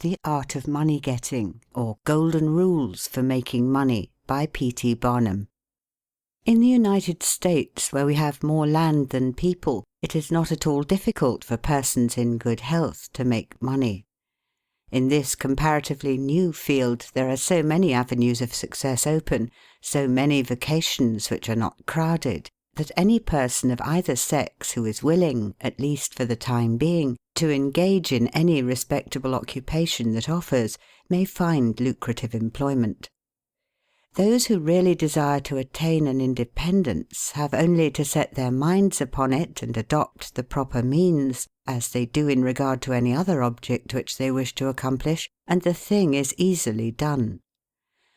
The Art of Money Getting, or Golden Rules for Making Money, by P.T. Barnum. In the United States, where we have more land than people, it is not at all difficult for persons in good health to make money. In this comparatively new field, there are so many avenues of success open, so many vocations which are not crowded, that any person of either sex who is willing, at least for the time being, to engage in any respectable occupation that offers, may find lucrative employment. Those who really desire to attain an independence have only to set their minds upon it and adopt the proper means, as they do in regard to any other object which they wish to accomplish, and the thing is easily done.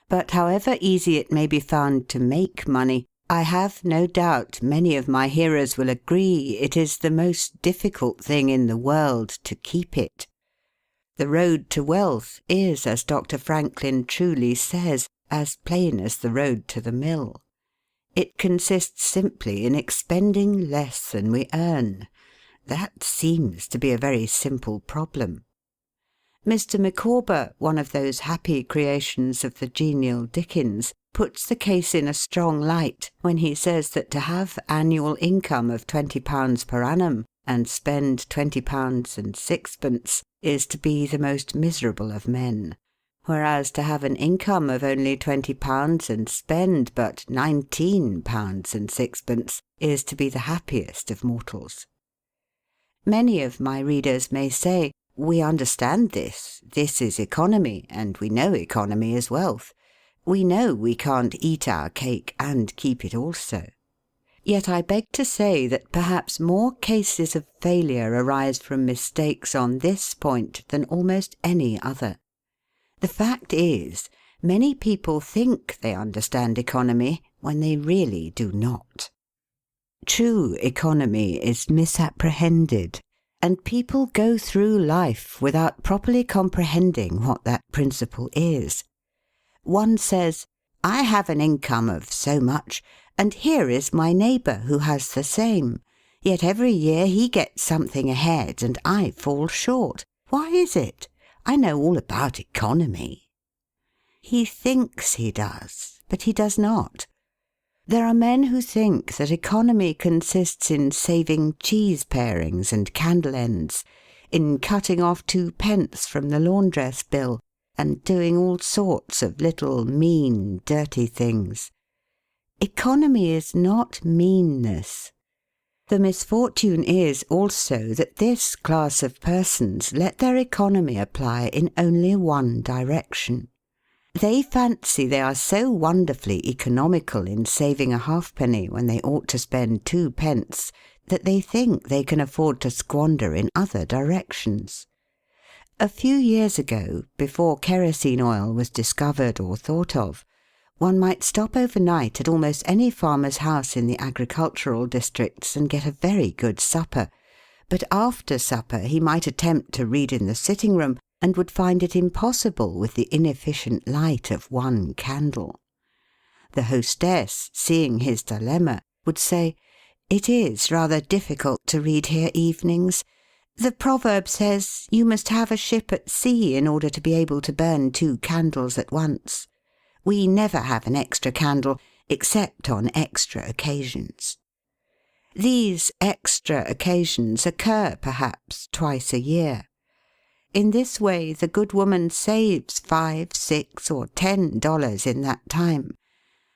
But however easy it may be found to make money, I have no doubt many of my hearers will agree it is the most difficult thing in the world to keep it. The road to wealth is, as Dr. Franklin truly says, as plain as the road to the mill. It consists simply in expending less than we earn. That seems to be a very simple problem. Mr. Micawber, one of those happy creations of the genial Dickens, puts the case in a strong light when he says that to have annual income of £20 per annum and spend £20 and sixpence is to be the most miserable of men, whereas to have an income of only £20 and spend but £19 and sixpence is to be the happiest of mortals. Many of my readers may say, "We understand this. This is economy, and we know economy is wealth. We know we can't eat our cake and keep it also." Yet I beg to say that perhaps more cases of failure arise from mistakes on this point than almost any other. The fact is, many people think they understand economy when they really do not. True economy is misapprehended, and people go through life without properly comprehending what that principle is. One says, "I have an income of so much, and here is my neighbour who has the same. Yet every year he gets something ahead and I fall short. Why is it? I know all about economy." He thinks he does, but he does not. There are men who think that economy consists in saving cheese parings and candle ends, in cutting off 2p from the laundress bill, and doing all sorts of little mean, dirty things. Economy is not meanness. The misfortune is also that this class of persons let their economy apply in only one direction. They fancy they are so wonderfully economical in saving a halfpenny when they ought to spend 2p that they think they can afford to squander in other directions. A few years ago, before kerosene oil was discovered or thought of, one might stop overnight at almost any farmer's house in the agricultural districts and get a very good supper, but after supper he might attempt to read in the sitting-room and would find it impossible with the inefficient light of one candle. The hostess, seeing his dilemma, would say, "It is rather difficult to read here evenings. The proverb says you must have a ship at sea in order to be able to burn 2 candles at once. We never have an extra candle except on extra occasions." These extra occasions occur perhaps twice a year. In this way the good woman saves $5, $6, or $10 in that time.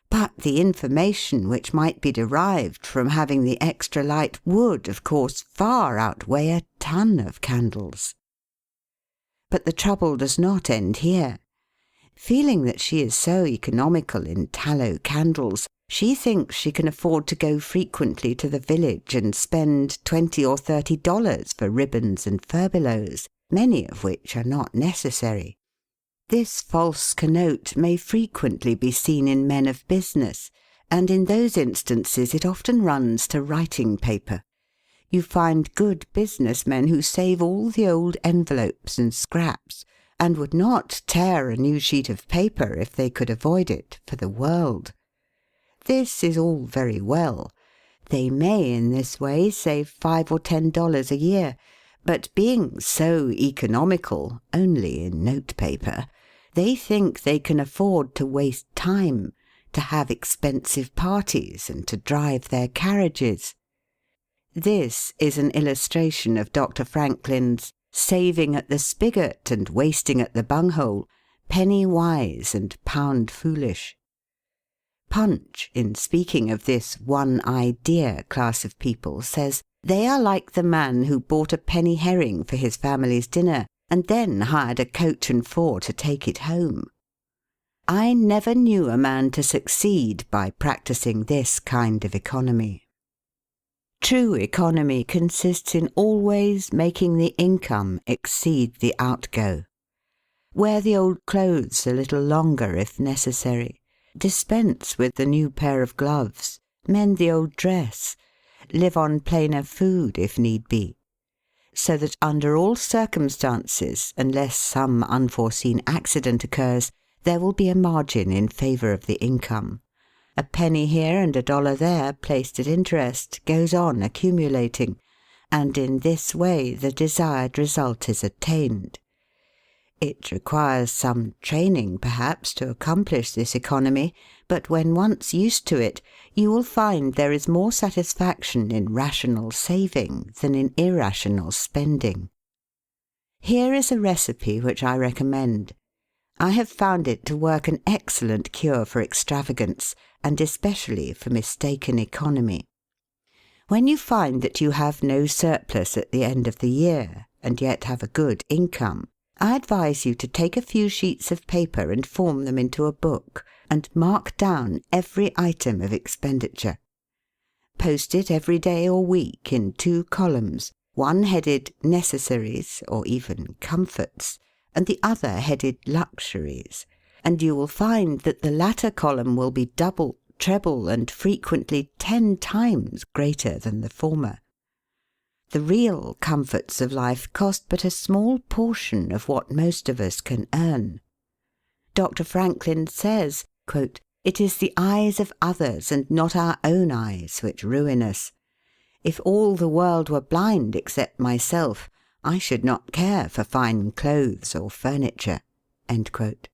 But the information which might be derived from having the extra light would, of course, far outweigh a ton of candles. But the trouble does not end here. Feeling that she is so economical in tallow candles, she thinks she can afford to go frequently to the village and spend $20 or $30 for ribbons and furbelows, many of which are not necessary. This false connote may frequently be seen in men of business, and in those instances it often runs to writing paper. You find good business men who save all the old envelopes and scraps, and would not tear a new sheet of paper if they could avoid it for the world. This is all very well. They may in this way save $5 or $10 a year, But being so economical, only in notepaper, they think they can afford to waste time, to have expensive parties, and to drive their carriages. This is an illustration of Dr. Franklin's saving at the spigot and wasting at the bunghole, penny wise and pound foolish. Punch, in speaking of this one idea class of people, says they are like the man who bought a penny herring for his family's dinner and then hired a coach and four to take it home. I never knew a man to succeed by practicing this kind of economy. True economy consists in always making the income exceed the outgo. Wear the old clothes a little longer if necessary. Dispense with the new pair of gloves. Mend the old dress. Live on plainer food if need be. So that under all circumstances, unless some unforeseen accident occurs, there will be a margin in favour of the income. A penny here and a dollar there, placed at interest, goes on accumulating, and in this way the desired result is attained. It requires some training, perhaps, to accomplish this economy, but when once used to it, you will find there is more satisfaction in rational saving than in irrational spending. Here is a recipe which I recommend. I have found it to work an excellent cure for extravagance, and especially for mistaken economy. When you find that you have no surplus at the end of the year, and yet have a good income, I advise you to take a few sheets of paper and form them into a book, and mark down every item of expenditure. Post it every day or week in 2 columns, one headed Necessaries or even Comforts, and the other headed Luxuries, and you will find that the latter column will be double, treble, and frequently 10 times greater than the former. The real comforts of life cost but a small portion of what most of us can earn. Dr. Franklin says, quote, "It is the eyes of others and not our own eyes which ruin us. If all the world were blind except myself, I should not care for fine clothes or furniture." End quote.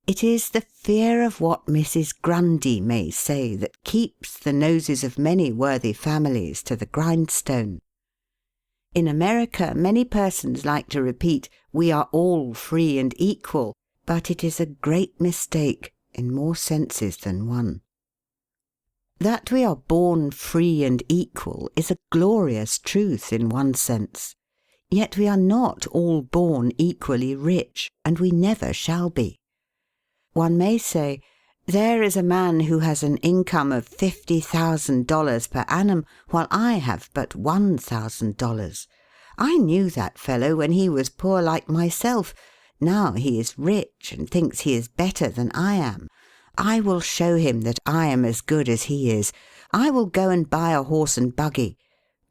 It is the fear of what Mrs. Grundy may say that keeps the noses of many worthy families to the grindstone. In America, many persons like to repeat, "We are all free and equal," but it is a great mistake in more senses than one. That we are born free and equal is a glorious truth in one sense. Yet we are not all born equally rich, and we never shall be. One may say, there is a man who has an income of $50,000 per annum, while I have but $1,000. I knew that fellow when he was poor like myself. Now he is rich and thinks he is better than I am. I will show him that I am as good as he is. I will go and buy a horse and buggy.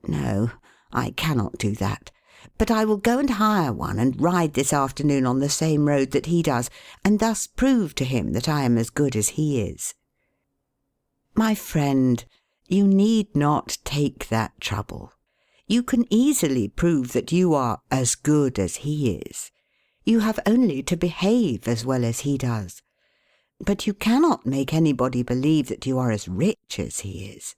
No, I cannot do that. But I will go and hire one and ride this afternoon on the same road that he does, and thus prove to him that I am as good as he is. My friend, you need not take that trouble. You can easily prove that you are as good as he is. You have only to behave as well as he does. But you cannot make anybody believe that you are as rich as he is.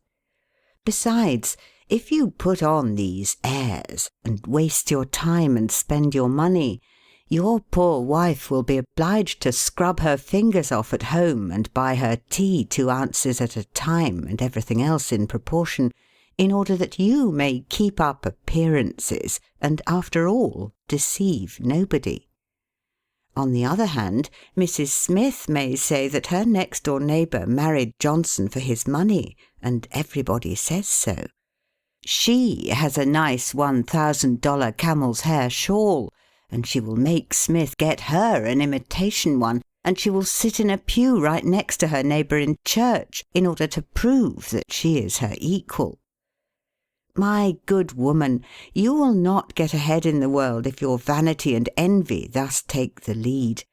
Besides, if you put on these airs, and waste your time and spend your money, your poor wife will be obliged to scrub her fingers off at home and buy her tea 2 ounces at a time and everything else in proportion, in order that you may keep up appearances and, after all, deceive nobody. On the other hand, Mrs. Smith may say that her next-door neighbour married Johnson for his money, and everybody says so. She has a nice $1,000 camel's hair shawl, and she will make Smith get her an imitation one, and she will sit in a pew right next to her neighbour in church in order to prove that she is her equal. My good woman, you will not get ahead in the world if your vanity and envy thus take the lead.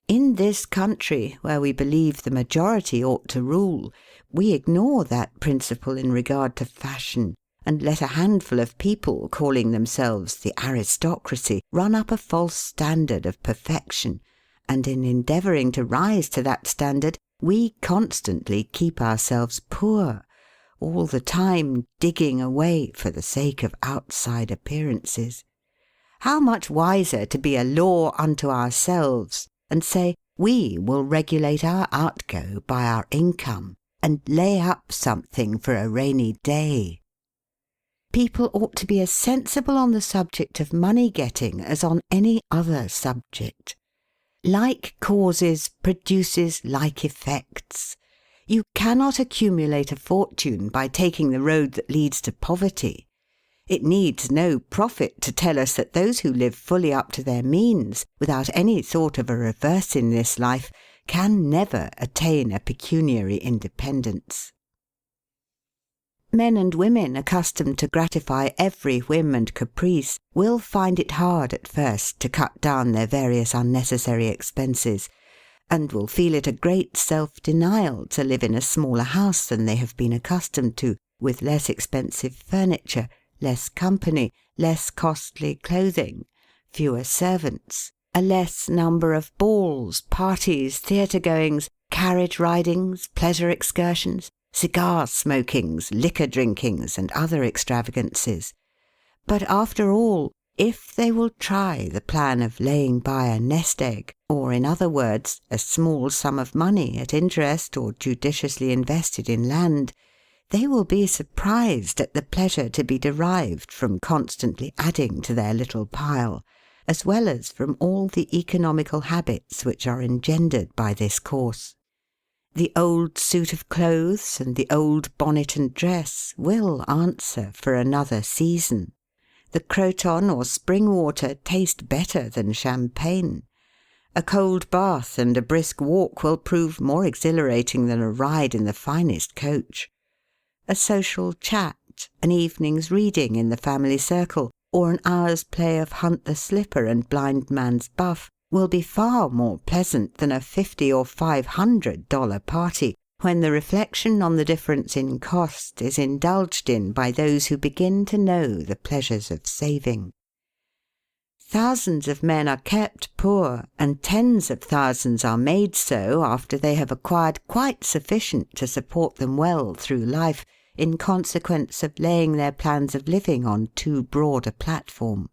In this country, where we believe the majority ought to rule, we ignore that principle in regard to fashion, and let a handful of people calling themselves the aristocracy run up a false standard of perfection, and in endeavouring to rise to that standard, we constantly keep ourselves poor, all the time digging away for the sake of outside appearances. How much wiser to be a law unto ourselves and say, we will regulate our outgo by our income and lay up something for a rainy day. People ought to be as sensible on the subject of money getting as on any other subject. Like causes produces like effects. You cannot accumulate a fortune by taking the road that leads to poverty. It needs no prophet to tell us that those who live fully up to their means, without any thought of a reverse in this life, can never attain a pecuniary independence. Men and women accustomed to gratify every whim and caprice will find it hard at first to cut down their various unnecessary expenses, and will feel it a great self-denial to live in a smaller house than they have been accustomed to, with less expensive furniture, less company, less costly clothing, fewer servants, a less number of balls, parties, theatre-goings, carriage ridings, pleasure excursions, cigar smokings, liquor drinkings, and other extravagances. But after all, if they will try the plan of laying by a nest egg, or in other words, a small sum of money at interest or judiciously invested in land, they will be surprised at the pleasure to be derived from constantly adding to their little pile, as well as from all the economical habits which are engendered by this course. The old suit of clothes and the old bonnet and dress will answer for another season. The Croton or spring water taste better than champagne. A cold bath and a brisk walk will prove more exhilarating than a ride in the finest coach. A social chat, an evening's reading in the family circle, or an hour's play of hunt the slipper and blind man's buff will be far more pleasant than a $50 or $500 party, when the reflection on the difference in cost is indulged in by those who begin to know the pleasures of saving. Thousands of men are kept poor, and tens of thousands are made so after they have acquired quite sufficient to support them well through life, in consequence of laying their plans of living on too broad a platform.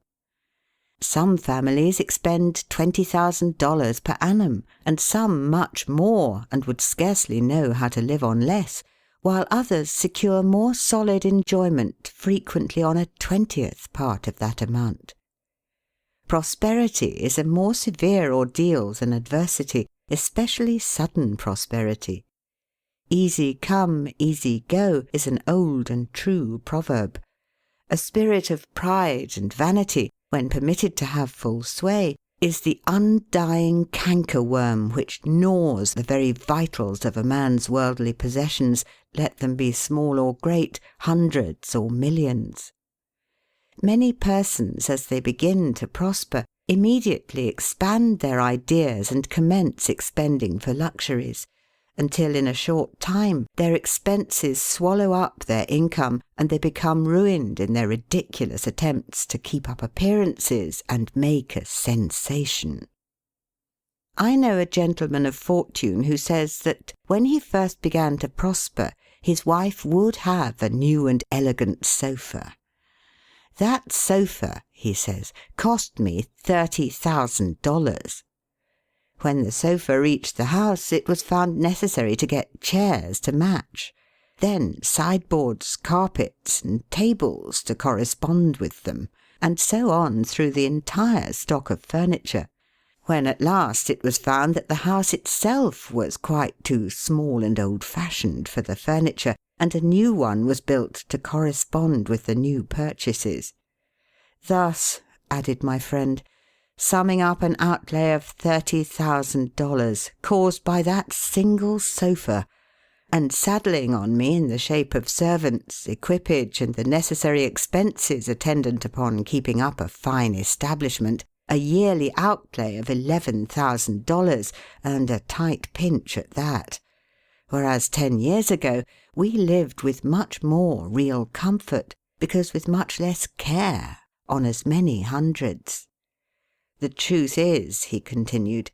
Some families expend $20,000 per annum, and some much more, and would scarcely know how to live on less, while others secure more solid enjoyment frequently on a 20th part of that amount. Prosperity is a more severe ordeal than adversity, especially sudden prosperity. Easy come, easy go is an old and true proverb. A spirit of pride and vanity, when permitted to have full sway, is the undying cankerworm which gnaws the very vitals of a man's worldly possessions, let them be small or great, hundreds or millions. Many persons, as they begin to prosper, immediately expand their ideas and commence expending for luxuries, until in a short time their expenses swallow up their income, and they become ruined in their ridiculous attempts to keep up appearances and make a sensation. I know a gentleman of fortune who says that, when he first began to prosper, his wife would have a new and elegant sofa. "That sofa," he says, "cost me $30,000. When the sofa reached the house, it was found necessary to get chairs to match, then sideboards, carpets, and tables to correspond with them, and so on through the entire stock of furniture, when at last it was found that the house itself was quite too small and old-fashioned for the furniture, and a new one was built to correspond with the new purchases. Thus," added my friend, "summing up an outlay of $30,000 caused by that single sofa, and saddling on me in the shape of servants, equipage, and the necessary expenses attendant upon keeping up a fine establishment, a yearly outlay of $11,000, and a tight pinch at that. Whereas 10 years ago we lived with much more real comfort, because with much less care, on as many hundreds. The truth is, he continued,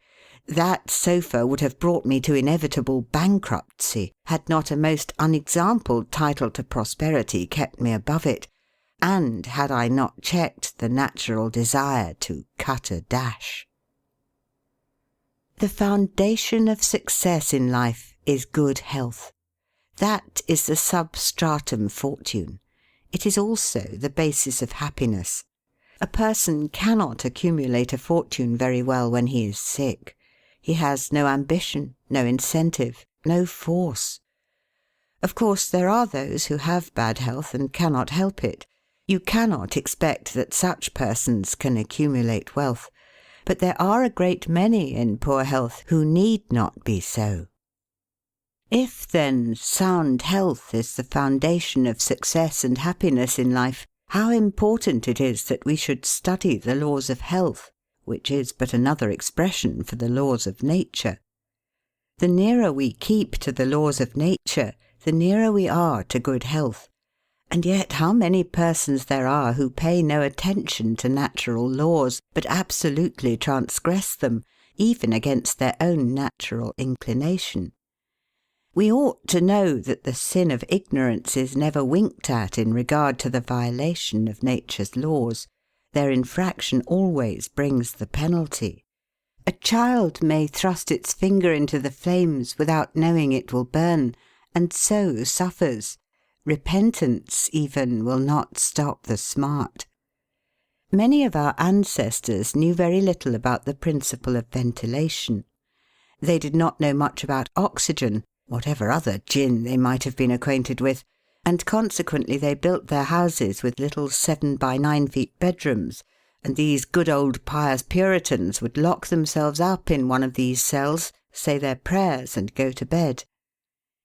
that sofa would have brought me to inevitable bankruptcy had not a most unexampled title to prosperity kept me above it, and had I not checked the natural desire to cut a dash. The foundation of success in life is good health. That is the substratum fortune. It is also the basis of happiness. A person cannot accumulate a fortune very well when he is sick. He has no ambition, no incentive, no force. Of course, there are those who have bad health and cannot help it. You cannot expect that such persons can accumulate wealth. But there are a great many in poor health who need not be so. If, then, sound health is the foundation of success and happiness in life, how important it is that we should study the laws of health, which is but another expression for the laws of nature. The nearer we keep to the laws of nature, the nearer we are to good health. And yet how many persons there are who pay no attention to natural laws, but absolutely transgress them, even against their own natural inclination. We ought to know that the sin of ignorance is never winked at in regard to the violation of nature's laws. Their infraction always brings the penalty. A child may thrust its finger into the flames without knowing it will burn, and so suffers. Repentance, even, will not stop the smart. Many of our ancestors knew very little about the principle of ventilation. They did not know much about oxygen, whatever other gin they might have been acquainted with, and consequently they built their houses with little 7 by 9 feet bedrooms, and these good old pious Puritans would lock themselves up in one of these cells, say their prayers, and go to bed.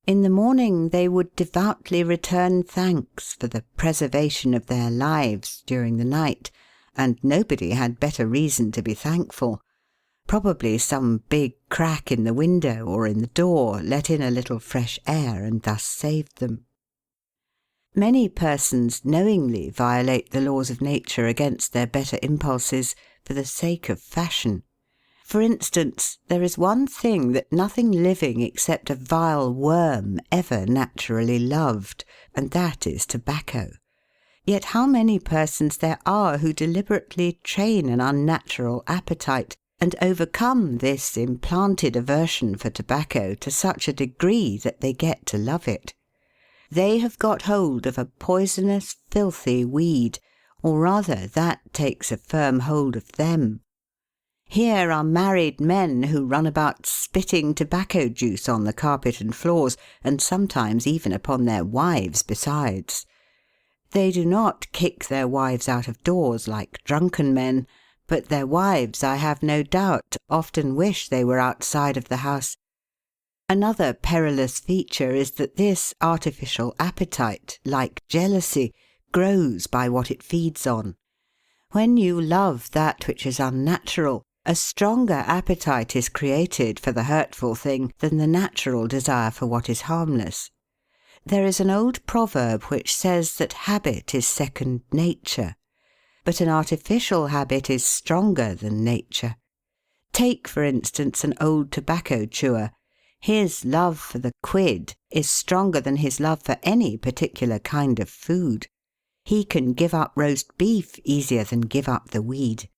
In the morning they would devoutly return thanks for the preservation of their lives during the night, and nobody had better reason to be thankful. Probably some big crack in the window or in the door let in a little fresh air and thus saved them. Many persons knowingly violate the laws of nature against their better impulses for the sake of fashion. For instance, there is one thing that nothing living except a vile worm ever naturally loved, and that is tobacco. Yet how many persons there are who deliberately train an unnatural appetite, and overcome this implanted aversion for tobacco to such a degree that they get to love it. They have got hold of a poisonous, filthy weed, or rather that takes a firm hold of them. Here are married men who run about spitting tobacco juice on the carpet and floors, and sometimes even upon their wives besides. They do not kick their wives out of doors like drunken men, but their wives, I have no doubt, often wish they were outside of the house. Another perilous feature is that this artificial appetite, like jealousy, grows by what it feeds on. When you love that which is unnatural, a stronger appetite is created for the hurtful thing than the natural desire for what is harmless. There is an old proverb which says that habit is second nature. But an artificial habit is stronger than nature. Take, for instance, an old tobacco chewer. His love for the quid is stronger than his love for any particular kind of food. He can give up roast beef easier than give up the weed.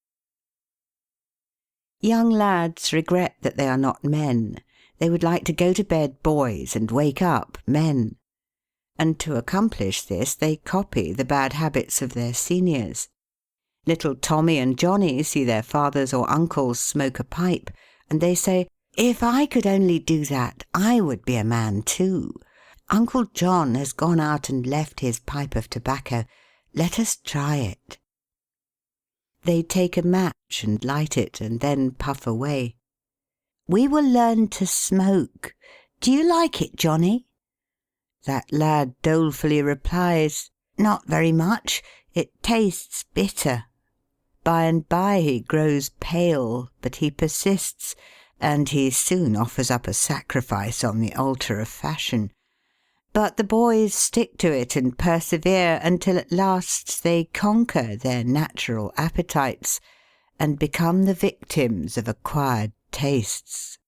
Young lads regret that they are not men. They would like to go to bed boys and wake up men. And to accomplish this, they copy the bad habits of their seniors. Little Tommy and Johnny see their fathers or uncles smoke a pipe, and they say, "If I could only do that, I would be a man too. Uncle John has gone out and left his pipe of tobacco. Let us try it." They take a match and light it, and then puff away. "We will learn to smoke. Do you like it, Johnny?" That lad dolefully replies, "Not very much. It tastes bitter." By and by he grows pale, but he persists, and he soon offers up a sacrifice on the altar of fashion. But the boys stick to it and persevere until at last they conquer their natural appetites and become the victims of acquired tastes.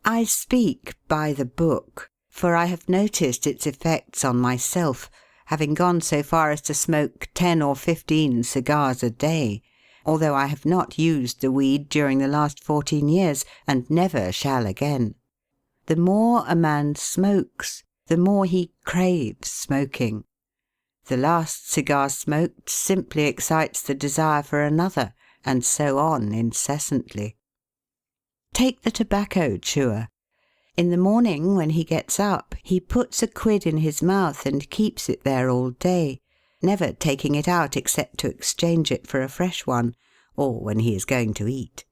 I speak by the book, for I have noticed its effects on myself, having gone so far as to smoke 10 or 15 cigars a day, although I have not used the weed during the last 14 years, and never shall again. The more a man smokes, the more he craves smoking. The last cigar smoked simply excites the desire for another, and so on incessantly. Take the tobacco chewer. In the morning, when he gets up, he puts a quid in his mouth and keeps it there all day, never taking it out except to exchange it for a fresh one, or when he is going to eat.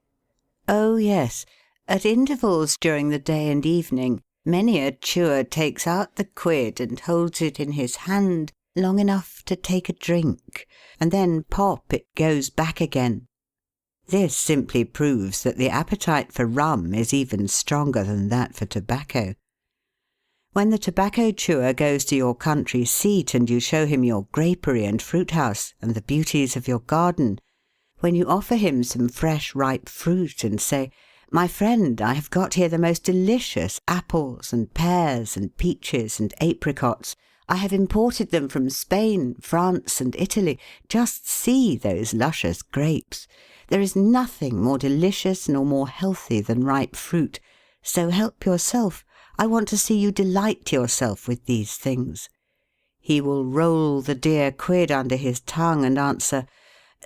Oh yes, at intervals during the day and evening, many a chewer takes out the quid and holds it in his hand long enough to take a drink, and then pop it goes back again. This simply proves that the appetite for rum is even stronger than that for tobacco. When the tobacco chewer goes to your country seat and you show him your grapery and fruit house and the beauties of your garden, when you offer him some fresh ripe fruit and say, "My friend, I have got here the most delicious apples and pears and peaches and apricots. I have imported them from Spain, France and Italy. Just see those luscious grapes. There is nothing more delicious nor more healthy than ripe fruit. So help yourself. I want to see you delight yourself with these things." He will roll the dear quid under his tongue and answer,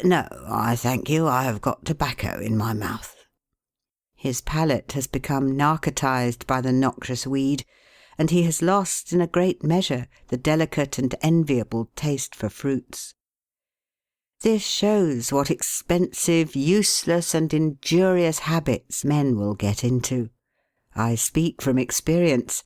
"No, I thank you, I have got tobacco in my mouth." His palate has become narcotized by the noxious weed, and he has lost in a great measure the delicate and enviable taste for fruits. This shows what expensive, useless, and injurious habits men will get into. I speak from experience.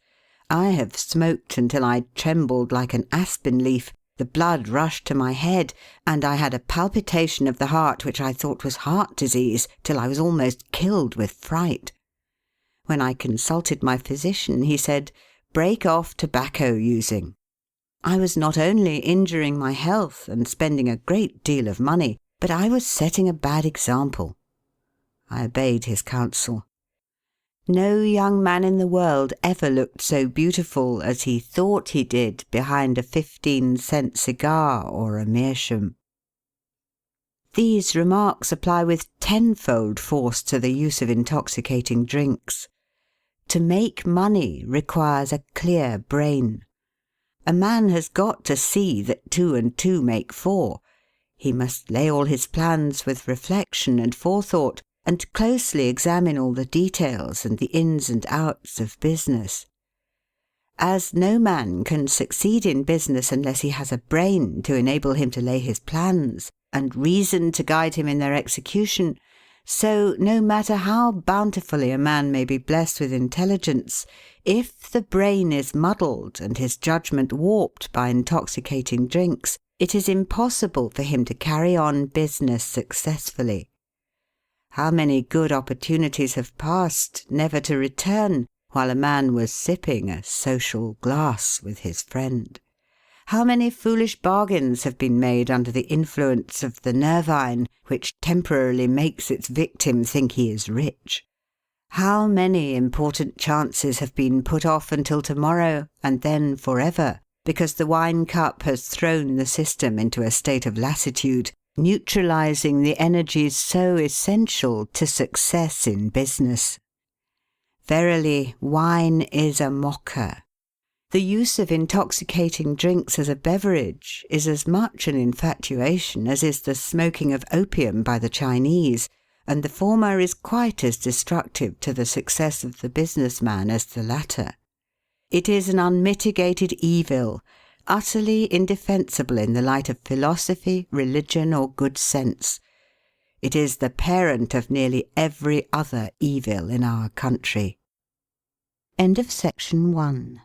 I have smoked until I trembled like an aspen leaf, the blood rushed to my head, and I had a palpitation of the heart which I thought was heart disease, till I was almost killed with fright. When I consulted my physician, he said, "Break off tobacco using." I was not only injuring my health and spending a great deal of money, but I was setting a bad example. I obeyed his counsel. No young man in the world ever looked so beautiful as he thought he did behind a 15-cent cigar or a meerschaum. These remarks apply with tenfold force to the use of intoxicating drinks. To make money requires a clear brain. A man has got to see that 2 and 2 make 4. He must lay all his plans with reflection and forethought, and closely examine all the details and the ins and outs of business. As no man can succeed in business unless he has a brain to enable him to lay his plans, and reason to guide him in their execution, so no matter how bountifully a man may be blessed with intelligence, if the brain is muddled and his judgment warped by intoxicating drinks, it is impossible for him to carry on business successfully. How many good opportunities have passed, never to return, while a man was sipping a social glass with his friend? How many foolish bargains have been made under the influence of the nervine, which temporarily makes its victim think he is rich? How many important chances have been put off until tomorrow, and then forever, because the wine cup has thrown the system into a state of lassitude, neutralizing the energies so essential to success in business? Verily, wine is a mocker. The use of intoxicating drinks as a beverage is as much an infatuation as is the smoking of opium by the Chinese, and the former is quite as destructive to the success of the businessman as the latter. It is an unmitigated evil, utterly indefensible in the light of philosophy, religion, or good sense. It is the parent of nearly every other evil in our country. End of section 1.